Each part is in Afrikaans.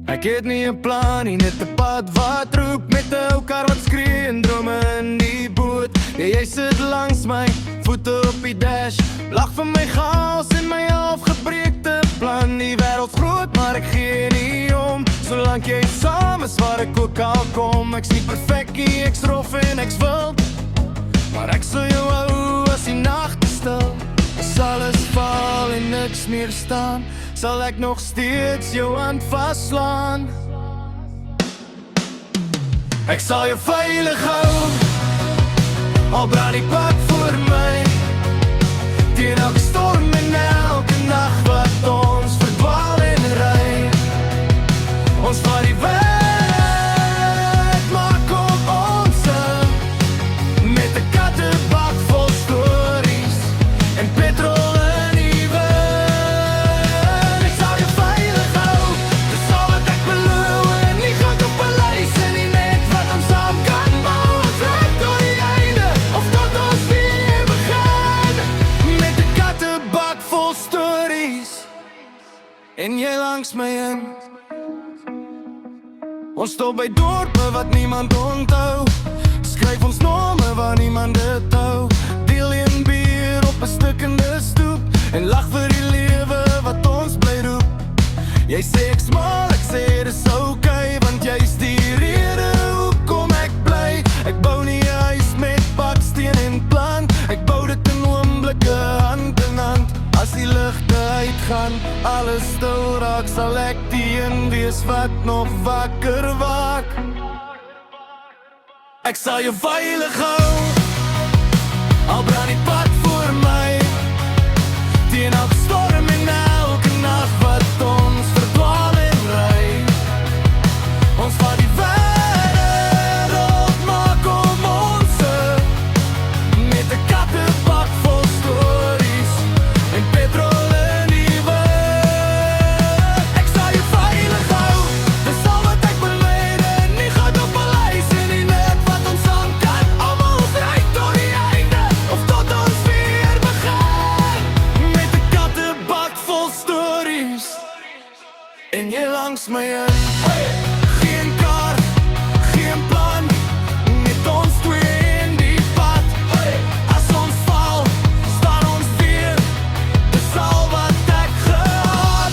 Ek het nie 'n plan nie, net 'n pad wat roep met 'n ou kar wat skree en drome in die boot. Ja, jy sit langs my, voete op die dash, lag vir my chaos en my afgebreekte plan. Die wêreld groot, maar ek gee nie om, solank jy saam is waar ek ook al kom. Ek's nie perfek nie, ek's rof en ek's wild, maar ek sal jou hou as die nagte stil. As alles val en niks meer staan, sal ek nog steeds jou hand vaslaan. Ek sal jou veilig hou, al brand die pad voor my, teen elke storm en elke nacht wat ons verdwaal en ry. Ons vat die wêreld, maak op ons met 'n kattebak vol stories en petrol in die wind. Ek sal jou veilig hou, dis al wat ek beloof, en nie goed op 'n lys en nie net wat ons saam kan bou. Ons ry tot die einde, of tot ons weer begin, met 'n kattebak vol stories en jy langs my in. Ons stop by dorpe wat niemand onthou, skryf ons name waar niemand dit hou, deel een bier op 'n stikkende stoep en lag vir die lewe wat ons bly roep. Jy sê ek smaal, ek sê dis okay, want jy's die rede hoekom ek bly. Ek bou nie 'n huis met baksteen en plan, ek bou dit in oomblikke hand in hand. As die ligte uitgaan, alles stil raak, sal ek die een wees wat nog wakker waak. Ek sal jou veilig hou, al brand die pad voor my, teen elke storm en elke nacht wat ons verdwaal en ry. Ons vat die wêreld, maak om ons met 'n kattebak vol stories en petrol in die wind. Ek sal jou veilig hou, dis al wat ek beleid, en nie goed op 'n lys en nie net wat ons saam kan. Almal ons ry tot die einde, of tot ons weer begin, met 'n kattebak vol stories en jy langs my in. Geen kar, geen plan, net ons twee in die pad. As ons val, staan ons weer, dis al wat ek gehad.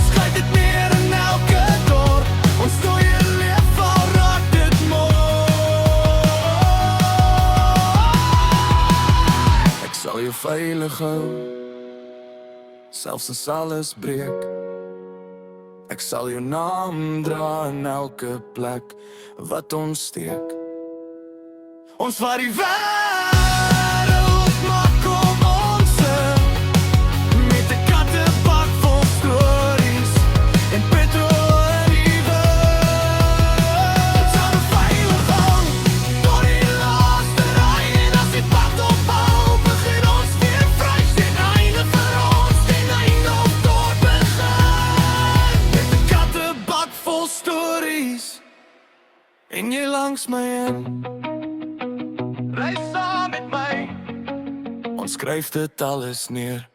Skryf dit neer in elke dorp, ons dooie leef al raak dit mooi. Ek sal jou veilig hou, selfs as alles breek. Ek sal jou naam dra in elke plek wat ons steek. Ons vat die wêreld, maak om ons met 'n kattebak vol stories en petrol in die wind. Ek sal jou veilig hou, tot die laaste ry, en as die pad ophou, begin ons weer vry. Ten einde vir ons, ten einde op tot begin, met 'n kattebak vol stories en jy langs my in. Ry saam met my, ons skryf dit alles neer.